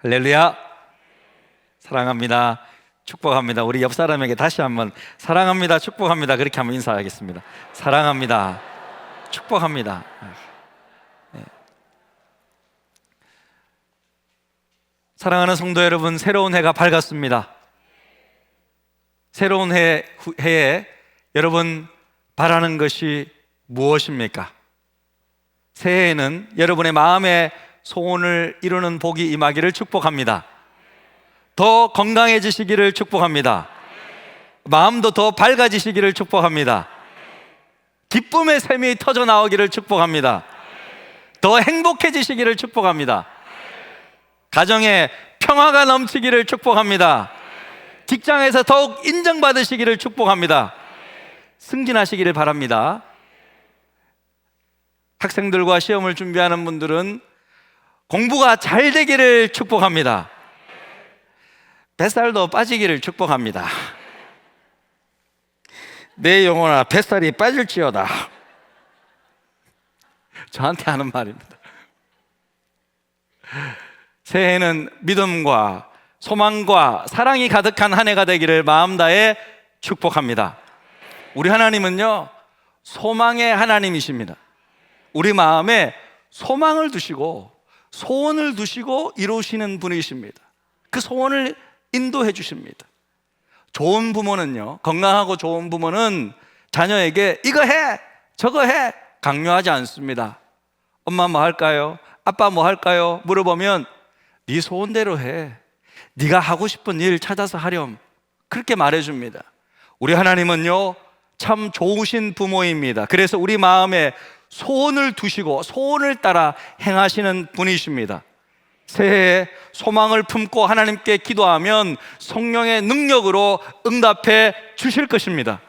할렐루야. 사랑합니다. 축복합니다. 우리 옆 사람에게 다시 한번 사랑합니다. 축복합니다. 그렇게 한번 인사하겠습니다. 사랑합니다. 축복합니다. 네. 사랑하는 성도 여러분, 새로운 해가 밝았습니다. 새로운 해에 여러분 바라는 것이 무엇입니까? 새해에는 여러분의 마음의 소원을 이루는 복이 임하기를 축복합니다. 더 건강해지시기를 축복합니다. 마음도 더 밝아지시기를 축복합니다. 기쁨의 샘이 터져 나오기를 축복합니다. 더 행복해지시기를 축복합니다. 가정에 평화가 넘치기를 축복합니다. 직장에서 더욱 인정받으시기를 축복합니다. 승진하시기를 바랍니다. 학생들과 시험을 준비하는 분들은 공부가 잘 되기를 축복합니다. 뱃살도 빠지기를 축복합니다. 내 영혼아 뱃살이 빠질지어다. 저한테 하는 말입니다. 새해에는 믿음과 소망과 사랑이 가득한 한 해가 되기를 마음 다해 축복합니다. 우리 하나님은요, 소망의 하나님이십니다. 우리 마음에 소망을 두시고 소원을 두시고 이루시는 분이십니다. 그 소원을 인도해 주십니다. 좋은 부모는요, 건강하고 좋은 부모는 자녀에게 이거 해, 저거 해 강요하지 않습니다. 엄마 뭐 할까요? 아빠 뭐 할까요? 물어보면 네 소원대로 해. 네가 하고 싶은 일 찾아서 하렴. 그렇게 말해줍니다. 우리 하나님은요, 참 좋으신 부모입니다. 그래서 우리 마음에 소원을 두시고 소원을 따라 행하시는 분이십니다. 새해에 소망을 품고 하나님께 기도하면 성령의 능력으로 응답해 주실 것입니다.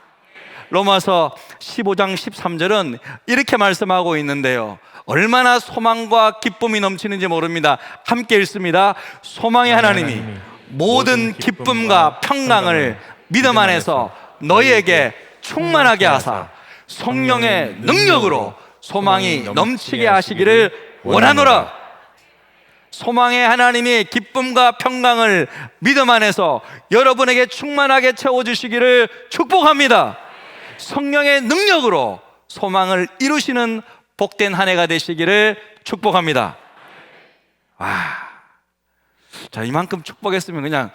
로마서 15장 13절은 이렇게 말씀하고 있는데요, 얼마나 소망과 기쁨이 넘치는지 모릅니다. 함께 읽습니다. 소망의 하나님이 모든 기쁨과 평강을 믿음 안에서 너희에게 충만하게 하사 성령의 능력으로 소망이 넘치게 하시기를 원하노라. 소망의 하나님이 기쁨과 평강을 믿음 안에서 여러분에게 충만하게 채워주시기를 축복합니다. 성령의 능력으로 소망을 이루시는 복된 한 해가 되시기를 축복합니다. 자, 이만큼 축복했으면 그냥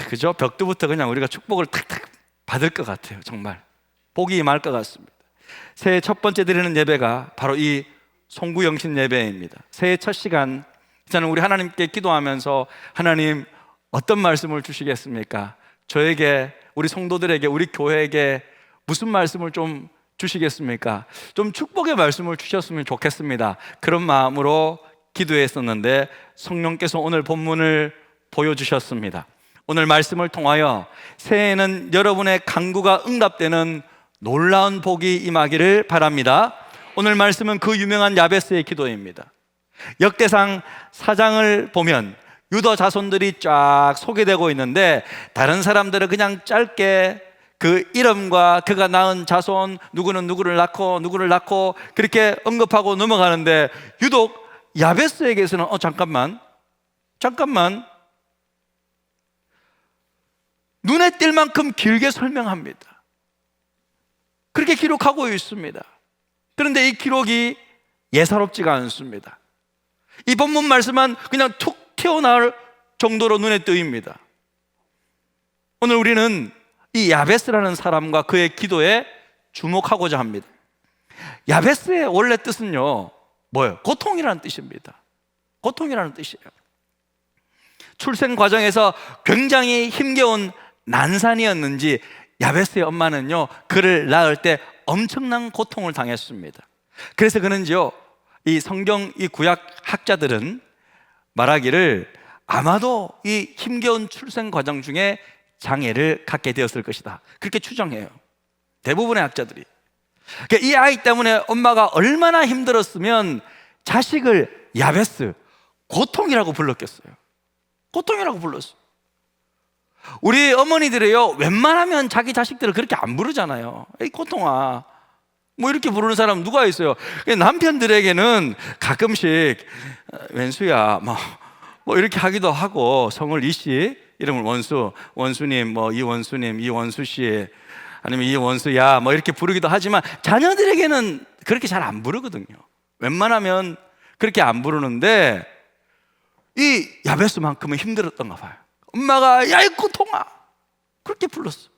그죠? 벽두부터 그냥 우리가 축복을 탁탁 받을 것 같아요. 정말 복이 임할 것 같습니다. 새해 첫 번째 드리는 예배가 바로 이 송구영신 예배입니다. 새해 첫 시간, 저는 우리 하나님께 기도하면서 하나님 어떤 말씀을 주시겠습니까? 저에게, 우리 성도들에게, 우리 교회에게 무슨 말씀을 좀 주시겠습니까? 좀 축복의 말씀을 주셨으면 좋겠습니다. 그런 마음으로 기도했었는데 성령께서 오늘 본문을 보여주셨습니다. 오늘 말씀을 통하여 새해에는 여러분의 간구가 응답되는 놀라운 복이 임하기를 바랍니다. 오늘 말씀은 그 유명한 야베스의 기도입니다. 역대상 4장을 보면 유다 자손들이 쫙 소개되고 있는데, 다른 사람들은 그냥 짧게 그 이름과 그가 낳은 자손, 누구는 누구를 낳고 그렇게 언급하고 넘어가는데, 유독 야베스에게서는 잠깐만 눈에 띌 만큼 길게 설명합니다. 그렇게 기록하고 있습니다. 그런데 이 기록이 예사롭지가 않습니다. 이 본문 말씀은 그냥 툭 튀어나올 정도로 눈에 띄입니다. 오늘 우리는 이 야베스라는 사람과 그의 기도에 주목하고자 합니다. 야베스의 원래 뜻은요, 뭐예요? 고통이라는 뜻입니다. 고통이라는 뜻이에요. 출생 과정에서 굉장히 힘겨운 난산이었는지 야베스의 엄마는요, 그를 낳을 때 엄청난 고통을 당했습니다. 그래서 그런지요, 이 성경 이 구약 학자들은 말하기를 아마도 이 힘겨운 출생 과정 중에 장애를 갖게 되었을 것이다, 그렇게 추정해요. 대부분의 학자들이. 이 아이 때문에 엄마가 얼마나 힘들었으면 자식을 야베스, 고통이라고 불렀겠어요. 고통이라고 불렀어요. 우리 어머니들이요, 웬만하면 자기 자식들을 그렇게 안 부르잖아요. 에이 고통아 뭐 이렇게 부르는 사람 누가 있어요? 남편들에게는 가끔씩 웬수야 뭐 뭐 이렇게 하기도 하고, 성을 이씨, 이름을 원수님, 뭐 이원수님, 이원수씨, 아니면 이원수야, 뭐 이렇게 부르기도 하지만 자녀들에게는 그렇게 잘 안 부르거든요. 웬만하면 그렇게 안 부르는데 이 야베스만큼은 힘들었던가 봐요. 엄마가 야 이 고통아 그렇게 불렀어.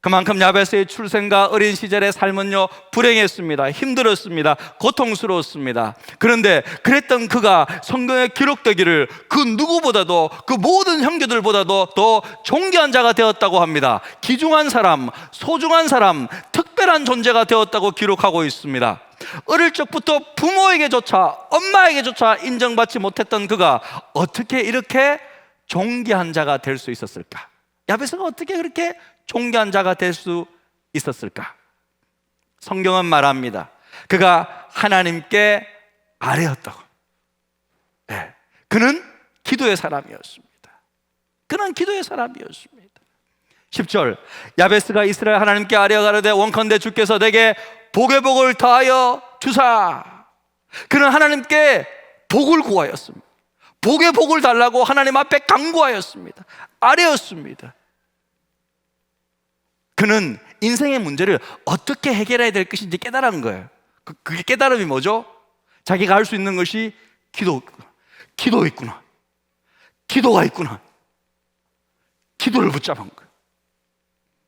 그만큼 야베스의 출생과 어린 시절의 삶은요 불행했습니다. 힘들었습니다. 고통스러웠습니다. 그런데 그랬던 그가 성경에 기록되기를 그 누구보다도, 그 모든 형제들보다도 더 존귀한 자가 되었다고 합니다. 귀중한 사람, 소중한 사람, 특별한 존재가 되었다고 기록하고 있습니다. 어릴 적부터 부모에게조차, 엄마에게조차 인정받지 못했던 그가 어떻게 이렇게 존귀한 자가 될 수 있었을까? 야베스가 어떻게 그렇게 존귀한 자가 될 수 있었을까? 성경은 말합니다. 그가 하나님께 아뢰었다고. 네. 그는 기도의 사람이었습니다. 그는 기도의 사람이었습니다. 10절, 야베스가 이스라엘 하나님께 아뢰어 가로되 원컨대 주께서 내게 복의 복을 더하여 주사. 그는 하나님께 복을 구하였습니다. 복의 복을 달라고 하나님 앞에 간구하였습니다. 아뢰었습니다. 그는 인생의 문제를 어떻게 해결해야 될 것인지 깨달은 거예요. 그게 깨달음이 뭐죠? 자기가 할 수 있는 것이 기도 있구나. 기도가 있구나. 기도를 붙잡은 거예요.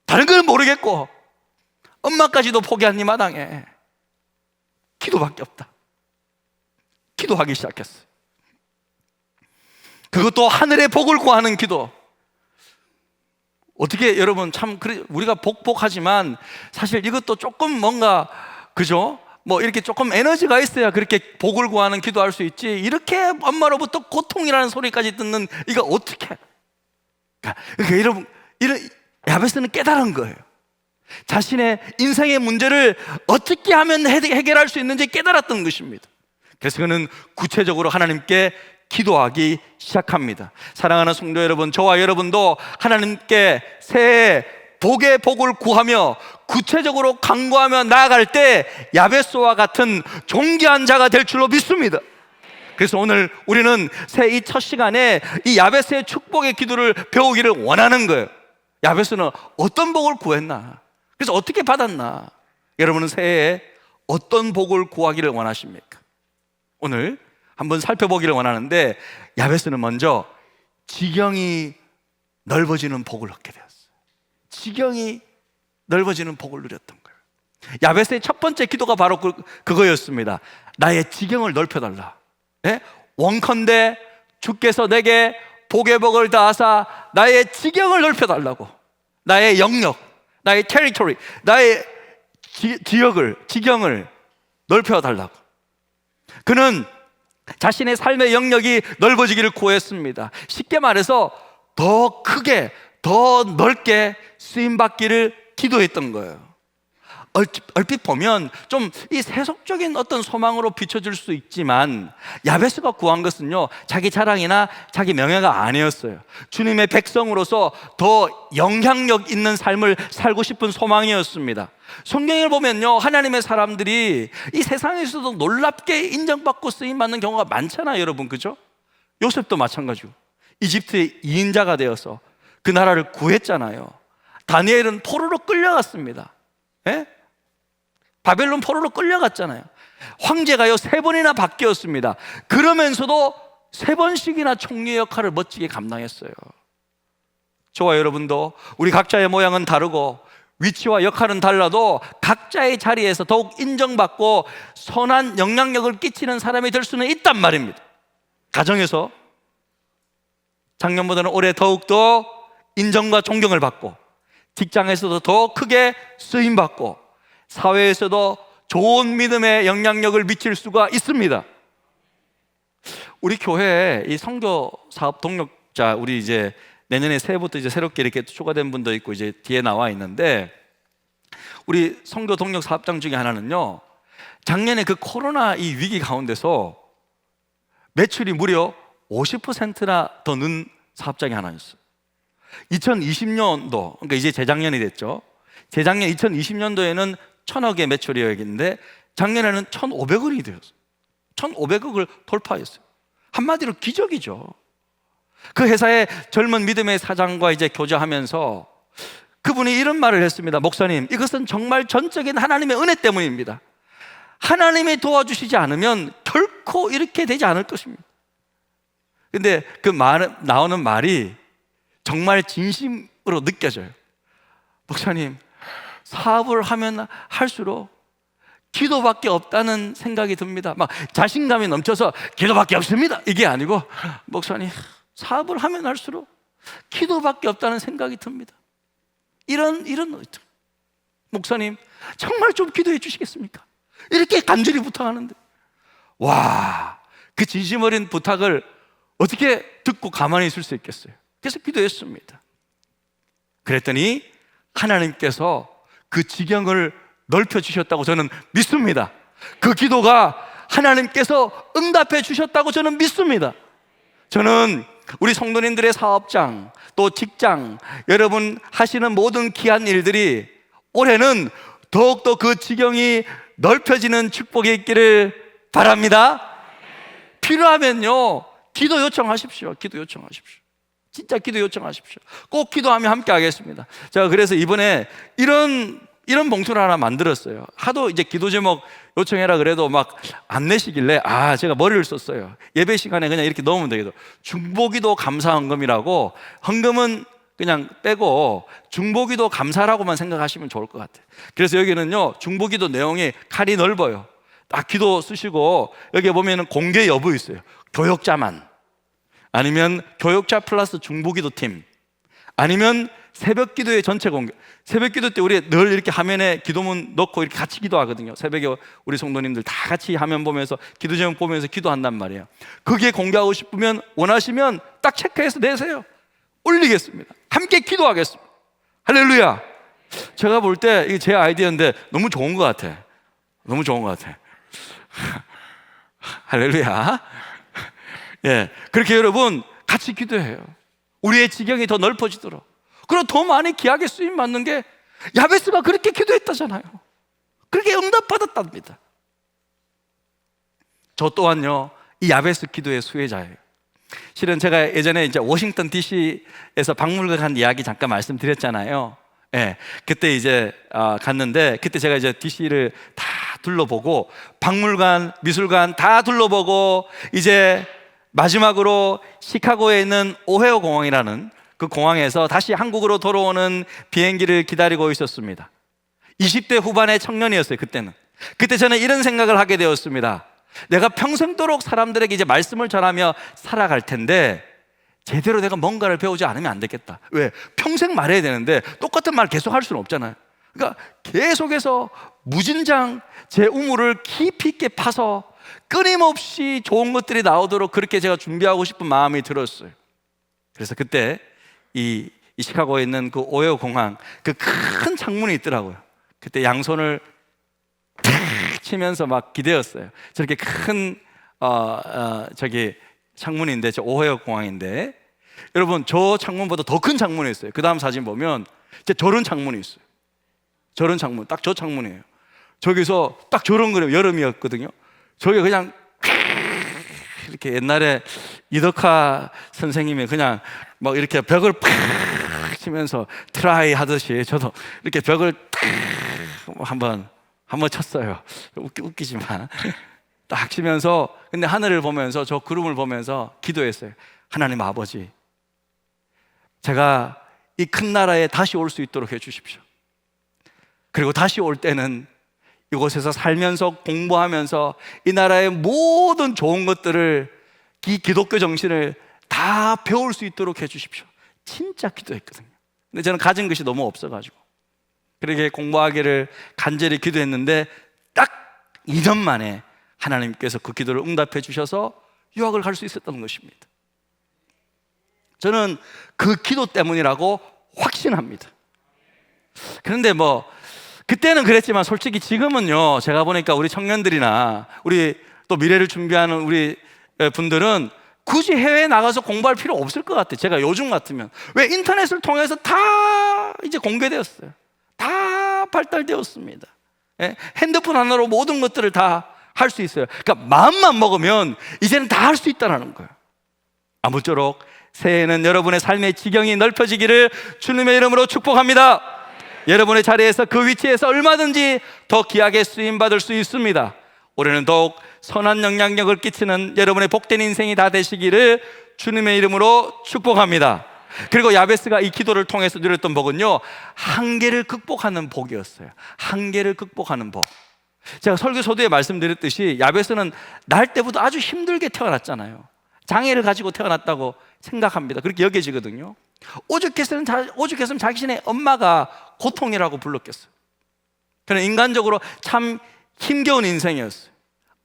다른 건 모르겠고 엄마까지도 포기한 이 마당에 기도밖에 없다. 기도하기 시작했어요. 그것도 하늘의 복을 구하는 기도. 어떻게 여러분 참 우리가 복하지만 사실 이것도 조금 뭔가 그죠? 뭐 이렇게 조금 에너지가 있어야 그렇게 복을 구하는 기도할 수 있지. 이렇게 엄마로부터 고통이라는 소리까지 듣는 이거 어떻게? 그러니까 여러분 이런 야베스는 깨달은 거예요. 자신의 인생의 문제를 어떻게 하면 해결할 수 있는지 깨달았던 것입니다. 그래서 그는 구체적으로 하나님께 기도하기 시작합니다. 사랑하는 성도 여러분, 저와 여러분도 하나님께 새해 복의 복을 구하며 구체적으로 간구하며 나아갈 때 야베스와 같은 존귀한 자가 될 줄로 믿습니다. 그래서 오늘 우리는 새해 이 첫 시간에 이 야베스의 축복의 기도를 배우기를 원하는 거예요. 야베스는 어떤 복을 구했나? 그래서 어떻게 받았나? 여러분은 새해에 어떤 복을 구하기를 원하십니까? 오늘 한번 살펴보기를 원하는데, 야베스는 먼저 지경이 넓어지는 복을 얻게 되었어요. 지경이 넓어지는 복을 누렸던 거예요. 야베스의 첫 번째 기도가 바로 그거였습니다. 나의 지경을 넓혀달라. 예? 원컨대 주께서 내게 복의 복을 다하사 나의 지경을 넓혀달라고. 나의 영역, 나의 테리토리, 나의 지경을 넓혀달라고. 그는 자신의 삶의 영역이 넓어지기를 구했습니다. 쉽게 말해서 더 크게, 더 넓게 쓰임받기를 기도했던 거예요. 얼핏 보면 좀 이 세속적인 어떤 소망으로 비춰질 수 있지만 야베스가 구한 것은요 자기 자랑이나 자기 명예가 아니었어요. 주님의 백성으로서 더 영향력 있는 삶을 살고 싶은 소망이었습니다. 성경을 보면요 하나님의 사람들이 이 세상에서도 놀랍게 인정받고 쓰임받는 경우가 많잖아요, 여러분. 그죠? 요셉도 마찬가지고 이집트의 2인자가 되어서 그 나라를 구했잖아요. 다니엘은 포로로 끌려갔습니다. 예? 바벨론 포로로 끌려갔잖아요. 황제가요 3번이나 바뀌었습니다. 그러면서도 3번씩이나 총리 역할을 멋지게 감당했어요. 저와 여러분도 우리 각자의 모양은 다르고 위치와 역할은 달라도 각자의 자리에서 더욱 인정받고 선한 영향력을 끼치는 사람이 될 수는 있단 말입니다. 가정에서 작년보다는 올해 더욱더 인정과 존경을 받고, 직장에서도 더 크게 쓰임받고, 사회에서도 좋은 믿음의 영향력을 미칠 수가 있습니다. 우리 교회에 이 선교 사업 동력자, 우리 이제 내년에 새해부터 이제 새롭게 이렇게 추가된 분도 있고 이제 뒤에 나와 있는데, 우리 선교 동력 사업장 중에 하나는요 작년에 그 코로나 이 위기 가운데서 매출이 무려 50%나 더 는 사업장이 하나 있어요. 2020년도, 그러니까 이제 재작년이 됐죠. 재작년 2020년도에는 1,000억의 매출이었는데 작년에는 1,500억이 되었어요. 1,500억을 돌파했어요. 한마디로 기적이죠. 그 회사의 젊은 믿음의 사장과 이제 교제하면서 그분이 이런 말을 했습니다. 목사님, 이것은 정말 전적인 하나님의 은혜 때문입니다. 하나님이 도와주시지 않으면 결코 이렇게 되지 않을 것입니다. 근데 그 나오는 말이 정말 진심으로 느껴져요. 목사님, 사업을 하면 할수록 기도밖에 없다는 생각이 듭니다. 막 자신감이 넘쳐서 기도밖에 없습니다 이게 아니고, 목사님, 사업을 하면 할수록 기도밖에 없다는 생각이 듭니다. 이런 목사님, 정말 좀 기도해 주시겠습니까? 이렇게 간절히 부탁하는데, 와, 그 진심 어린 부탁을 어떻게 듣고 가만히 있을 수 있겠어요? 그래서 기도했습니다. 그랬더니 하나님께서 그 지경을 넓혀 주셨다고 저는 믿습니다. 그 기도가 하나님께서 응답해 주셨다고 저는 믿습니다. 저는 우리 성도님들의 사업장, 또 직장, 여러분 하시는 모든 귀한 일들이 올해는 더욱더 그 지경이 넓혀지는 축복이 있기를 바랍니다. 필요하면요, 기도 요청하십시오. 기도 요청하십시오. 진짜 기도 요청하십시오. 꼭 기도하면 함께 하겠습니다. 제가 그래서 이번에 이런 봉투를 하나 만들었어요. 하도 이제 기도 제목 요청해라 그래도 막 안 내시길래, 제가 머리를 썼어요. 예배 시간에 그냥 이렇게 넣으면 되겠다. 중보기도 감사헌금이라고, 헌금은 그냥 빼고 중보기도 감사라고만 생각하시면 좋을 것 같아요. 그래서 여기는요, 중보기도 내용이 칼이 넓어요. 딱 기도 쓰시고, 여기 보면은 공개 여부 있어요. 교역자만, 아니면 교역자 플러스 중보기도 팀, 아니면 새벽 기도의 전체 공개. 새벽 기도 때 우리 늘 이렇게 화면에 기도문 넣고 이렇게 같이 기도하거든요. 새벽에 우리 성도님들 다 같이 화면 보면서 기도 제목 보면서 기도한단 말이에요. 그게 공개하고 싶으면, 원하시면 딱 체크해서 내세요. 올리겠습니다. 함께 기도하겠습니다. 할렐루야. 제가 볼 때 이게 제 아이디어인데 너무 좋은 것 같아. 너무 좋은 것 같아. 할렐루야. 예, 그렇게 여러분 같이 기도해요. 우리의 지경이 더 넓어지도록. 그리고 더 많이 귀하게 쓰임 받는 게, 야베스가 그렇게 기도했다잖아요. 그렇게 응답받았답니다. 저 또한요, 이 야베스 기도의 수혜자예요. 실은 제가 예전에 이제 워싱턴 DC에서 박물관 간 이야기 잠깐 말씀드렸잖아요. 예, 그때 이제 갔는데, 그때 제가 이제 DC를 다 둘러보고, 박물관, 미술관 다 둘러보고, 이제 마지막으로 시카고에 있는 오헤어 공항이라는 그 공항에서 다시 한국으로 돌아오는 비행기를 기다리고 있었습니다. 20대 후반의 청년이었어요. 그때 저는 이런 생각을 하게 되었습니다. 내가 평생도록 사람들에게 이제 말씀을 전하며 살아갈 텐데, 제대로 내가 뭔가를 배우지 않으면 안 되겠다. 왜? 평생 말해야 되는데 똑같은 말 계속 할 수는 없잖아요. 그러니까 계속해서 무진장 제 우물을 깊이 있게 파서 끊임없이 좋은 것들이 나오도록 그렇게 제가 준비하고 싶은 마음이 들었어요. 그래서 그때 이 시카고에 있는 그 오헤어 공항, 그 큰 창문이 있더라고요. 그때 양손을 탁 치면서 막 기대었어요. 저렇게 큰 저기 창문인데, 저 오헤어 공항인데, 여러분 저 창문보다 더 큰 창문이 있어요. 그 다음 사진 보면 이제 저런 창문이 있어요. 저런 창문, 딱 저 창문이에요. 저기서 딱 저런 거예요. 여름이었거든요. 저게 그냥 이렇게 옛날에 이덕화 선생님이 그냥 막 이렇게 벽을 팍 치면서 트라이 하듯이 저도 이렇게 벽을 한번 쳤어요. 웃기지만 딱 치면서, 근데 하늘을 보면서, 저 구름을 보면서 기도했어요. 하나님 아버지, 제가 이 큰 나라에 다시 올 수 있도록 해주십시오. 그리고 다시 올 때는 이곳에서 살면서 공부하면서 이 나라의 모든 좋은 것들을, 이 기독교 정신을 다 배울 수 있도록 해주십시오. 진짜 기도했거든요. 근데 저는 가진 것이 너무 없어가지고 그렇게 공부하기를 간절히 기도했는데, 딱 2년 만에 하나님께서 그 기도를 응답해 주셔서 유학을 갈 수 있었던 것입니다. 저는 그 기도 때문이라고 확신합니다. 그런데 그때는 그랬지만 솔직히 지금은요, 제가 보니까 우리 청년들이나 우리 또 미래를 준비하는 우리 분들은 굳이 해외에 나가서 공부할 필요 없을 것 같아요. 제가 요즘 같으면. 왜? 인터넷을 통해서 다 이제 공개되었어요. 다 발달되었습니다. 핸드폰 하나로 모든 것들을 다 할 수 있어요. 그러니까 마음만 먹으면 이제는 다 할 수 있다는 거예요. 아무쪼록 새해에는 여러분의 삶의 지경이 넓혀지기를 주님의 이름으로 축복합니다. 여러분의 자리에서 그 위치에서 얼마든지 더 귀하게 쓰임받을 수 있습니다. 올해는 더욱 선한 영향력을 끼치는 여러분의 복된 인생이 다 되시기를 주님의 이름으로 축복합니다. 그리고 야베스가 이 기도를 통해서 누렸던 복은요, 한계를 극복하는 복이었어요. 한계를 극복하는 복. 제가 설교 서두에 말씀드렸듯이 야베스는 날 때부터 아주 힘들게 태어났잖아요. 장애를 가지고 태어났다고 생각합니다. 그렇게 여겨지거든요. 오죽했으면 자신의 엄마가 고통이라고 불렀겠어요. 그는 인간적으로 참 힘겨운 인생이었어요.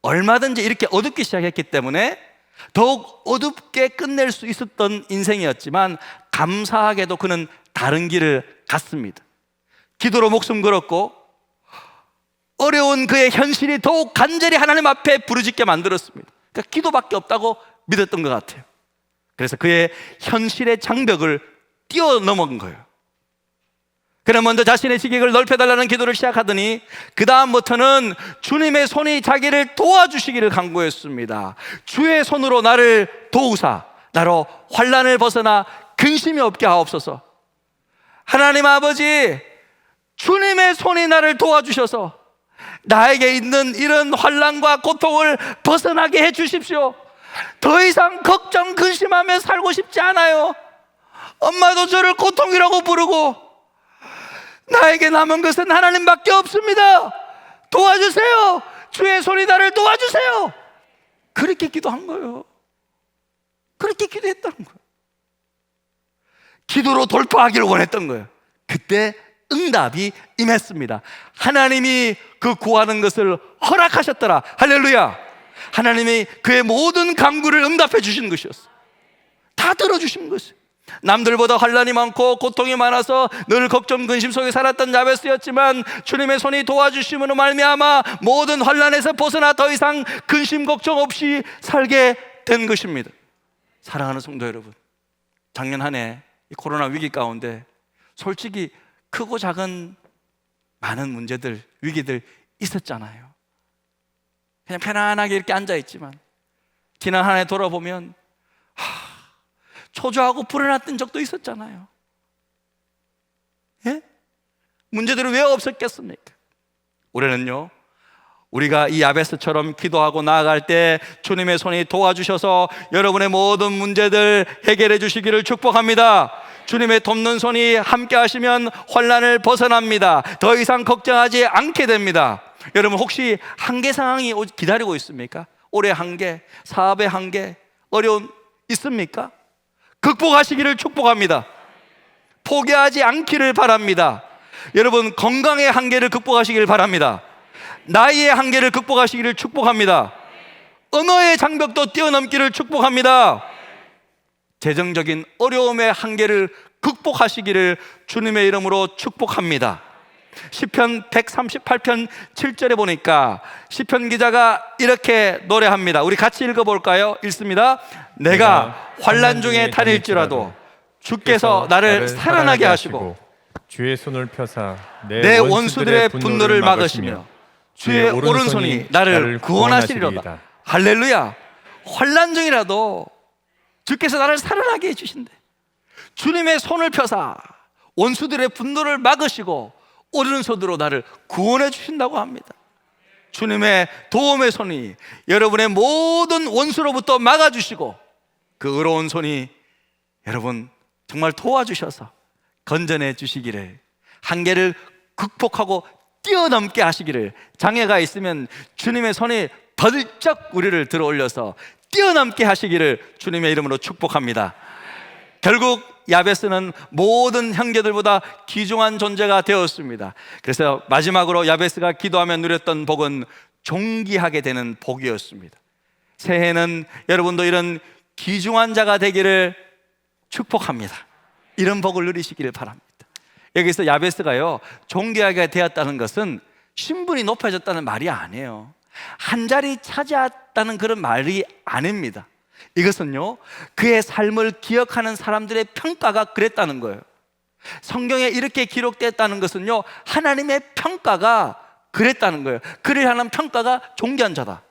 얼마든지 이렇게 어둡기 시작했기 때문에 더욱 어둡게 끝낼 수 있었던 인생이었지만, 감사하게도 그는 다른 길을 갔습니다. 기도로 목숨 걸었고 어려운 그의 현실이 더욱 간절히 하나님 앞에 부르짖게 만들었습니다. 그러니까 기도밖에 없다고 믿었던 것 같아요. 그래서 그의 현실의 장벽을 뛰어넘은 거예요. 그는 먼저 자신의 지경을 넓혀달라는 기도를 시작하더니 그 다음부터는 주님의 손이 자기를 도와주시기를 간구했습니다. 주의 손으로 나를 도우사 나로 환난을 벗어나 근심이 없게 하옵소서. 하나님 아버지, 주님의 손이 나를 도와주셔서 나에게 있는 이런 환난과 고통을 벗어나게 해주십시오. 더 이상 걱정 근심하며 살고 싶지 않아요. 엄마도 저를 고통이라고 부르고 나에게 남은 것은 하나님밖에 없습니다. 도와주세요. 주의 손이 나를 도와주세요. 그렇게 기도한 거예요. 그렇게 기도했다는 거예요. 기도로 돌파하기를 원했던 거예요. 그때 응답이 임했습니다. 하나님이 그 구하는 것을 허락하셨더라. 할렐루야. 하나님이 그의 모든 간구를 응답해 주신 것이었어요. 다 들어주신 것이에요. 남들보다 환난이 많고 고통이 많아서 늘 걱정 근심 속에 살았던 야베스였지만 주님의 손이 도와주심으로 말미암아 모든 환난에서 벗어나 더 이상 근심 걱정 없이 살게 된 것입니다. 사랑하는 성도 여러분, 작년 한 해 이 코로나 위기 가운데 솔직히 크고 작은 많은 문제들, 위기들 있었잖아요. 그냥 편안하게 이렇게 앉아있지만 지난 한 해 돌아보면 초조하고 불안했던 적도 있었잖아요. 예? 문제들은 왜 없었겠습니까? 올해는요, 우리가 이 야베스처럼 기도하고 나아갈 때 주님의 손이 도와주셔서 여러분의 모든 문제들 해결해 주시기를 축복합니다. 주님의 돕는 손이 함께 하시면 환난을 벗어납니다. 더 이상 걱정하지 않게 됩니다. 여러분, 혹시 한계 상황이 기다리고 있습니까? 올해 한계, 사업의 한계, 어려움 있습니까? 극복하시기를 축복합니다. 포기하지 않기를 바랍니다. 여러분, 건강의 한계를 극복하시기를 바랍니다. 나이의 한계를 극복하시기를 축복합니다. 언어의 장벽도 뛰어넘기를 축복합니다. 재정적인 어려움의 한계를 극복하시기를 주님의 이름으로 축복합니다. 시편 138편 7절에 보니까 시편 기자가 이렇게 노래합니다. 우리 같이 읽어볼까요? 읽습니다. 내가 환난 중에 다닐지라도 주께서 나를 살아나게 하시고 주의 손을 펴사 내 원수들의 분노를 막으시며 주의 오른손이 나를 구원하시리로다. 할렐루야. 환난 중이라도 주께서 나를 살아나게 해주신대. 주님의 손을 펴사 원수들의 분노를 막으시고 오른손으로 나를 구원해 주신다고 합니다. 주님의 도움의 손이 여러분의 모든 원수로부터 막아주시고 그 의로운 손이 여러분 정말 도와주셔서 건져내 주시기를, 한계를 극복하고 뛰어넘게 하시기를, 장애가 있으면 주님의 손이 벌쩍 우리를 들어 올려서 뛰어넘게 하시기를 주님의 이름으로 축복합니다. 결국 야베스는 모든 형제들보다 귀중한 존재가 되었습니다. 그래서 마지막으로 야베스가 기도하며 누렸던 복은 존귀하게 되는 복이었습니다. 새해에는 여러분도 이런 귀중한 자가 되기를 축복합니다. 이런 복을 누리시기를 바랍니다. 여기서 야베스가요, 존귀하게 되었다는 것은 신분이 높아졌다는 말이 아니에요. 한 자리 차지했다는 그런 말이 아닙니다. 이것은요, 그의 삶을 기억하는 사람들의 평가가 그랬다는 거예요. 성경에 이렇게 기록됐다는 것은요, 하나님의 평가가 그랬다는 거예요. 그를 향한 평가가 존귀한 자다.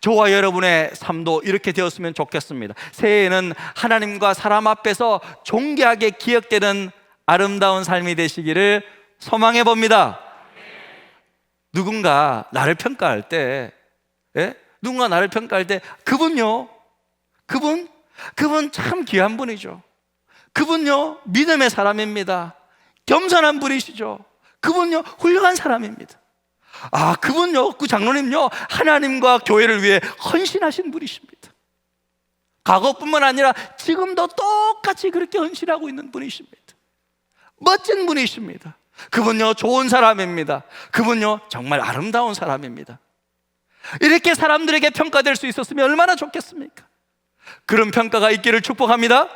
저와 여러분의 삶도 이렇게 되었으면 좋겠습니다. 새해에는 하나님과 사람 앞에서 존귀하게 기억되는 아름다운 삶이 되시기를 소망해 봅니다. 누군가 나를 평가할 때, 누군가 나를 평가할 때 그분요, 그분 참 귀한 분이죠. 그분요, 믿음의 사람입니다. 겸손한 분이시죠. 그분요, 훌륭한 사람입니다. 그분요, 그 장로님요, 하나님과 교회를 위해 헌신하신 분이십니다. 과거뿐만 아니라 지금도 똑같이 그렇게 헌신하고 있는 분이십니다. 멋진 분이십니다. 그분요, 좋은 사람입니다. 그분요, 정말 아름다운 사람입니다. 이렇게 사람들에게 평가될 수 있었으면 얼마나 좋겠습니까? 그런 평가가 있기를 축복합니다.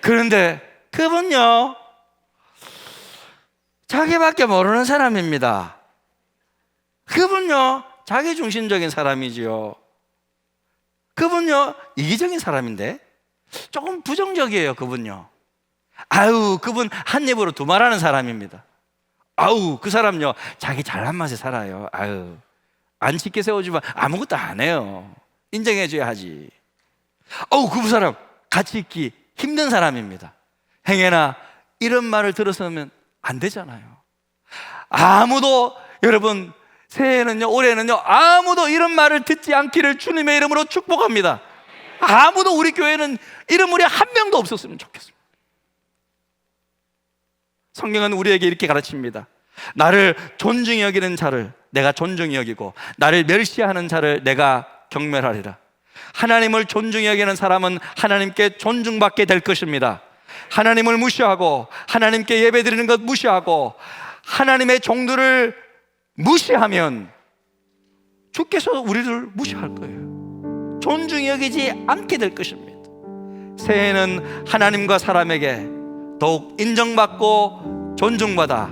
그런데 그분요, 자기밖에 모르는 사람입니다. 그분요, 자기중심적인 사람이지요. 그분요, 이기적인 사람인데 조금 부정적이에요. 그분요, 그분 한 입으로 두 말하는 사람입니다. 그 사람요, 자기 잘난 맛에 살아요. 안 짙게 세워주면 아무것도 안 해요. 인정해줘야 하지. 그 사람 같이 있기 힘든 사람입니다. 행여나 이런 말을 들어서면 안 되잖아요. 여러분, 새해는요, 올해는요, 아무도 이런 말을 듣지 않기를 주님의 이름으로 축복합니다. 우리 교회는 이런 분이 한 명도 없었으면 좋겠습니다. 성경은 우리에게 이렇게 가르칩니다. 나를 존중히 여기는 자를 내가 존중히 여기고 나를 멸시하는 자를 내가 경멸하리라. 하나님을 존중히 여기는 사람은 하나님께 존중받게 될 것입니다. 하나님을 무시하고 하나님께 예배드리는 것 무시하고 하나님의 종들을 무시하면 주께서 우리를 무시할 거예요. 존중히 여기지 않게 될 것입니다. 새해에는 하나님과 사람에게 더욱 인정받고 존중받아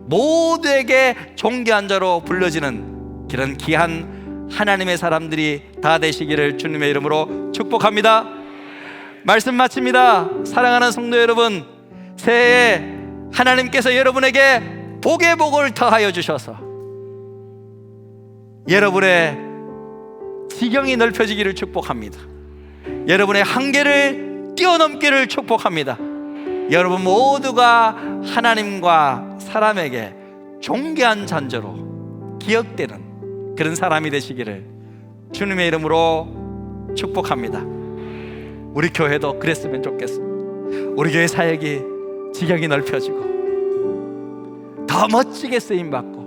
모두에게 존귀한 자로 불려지는 그런 귀한 하나님의 사람들이 다 되시기를 주님의 이름으로 축복합니다. 말씀 마칩니다. 사랑하는 성도 여러분, 새해에 하나님께서 여러분에게 복의 복을 더하여 주셔서 여러분의 지경이 넓혀지기를 축복합니다. 여러분의 한계를 뛰어넘기를 축복합니다. 여러분 모두가 하나님과 사람에게 존귀한 잔재로 기억되는 그런 사람이 되시기를 주님의 이름으로 축복합니다. 우리 교회도 그랬으면 좋겠습니다. 우리 교회 사역이 지경이 넓혀지고 더 멋지게 쓰임받고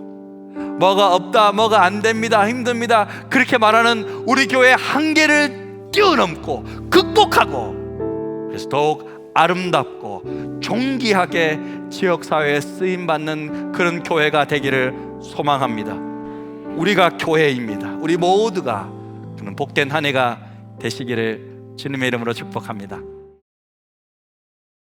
뭐가 없다, 뭐가 안 됩니다, 힘듭니다 그렇게 말하는 우리 교회의 한계를 뛰어넘고 극복하고 그래서 더욱 아름답고 존귀하게 지역사회에 쓰임받는 그런 교회가 되기를 소망합니다. 우리가 교회입니다. 우리 모두가 그런 복된 한 해가 되시기를 주님의 이름으로 축복합니다.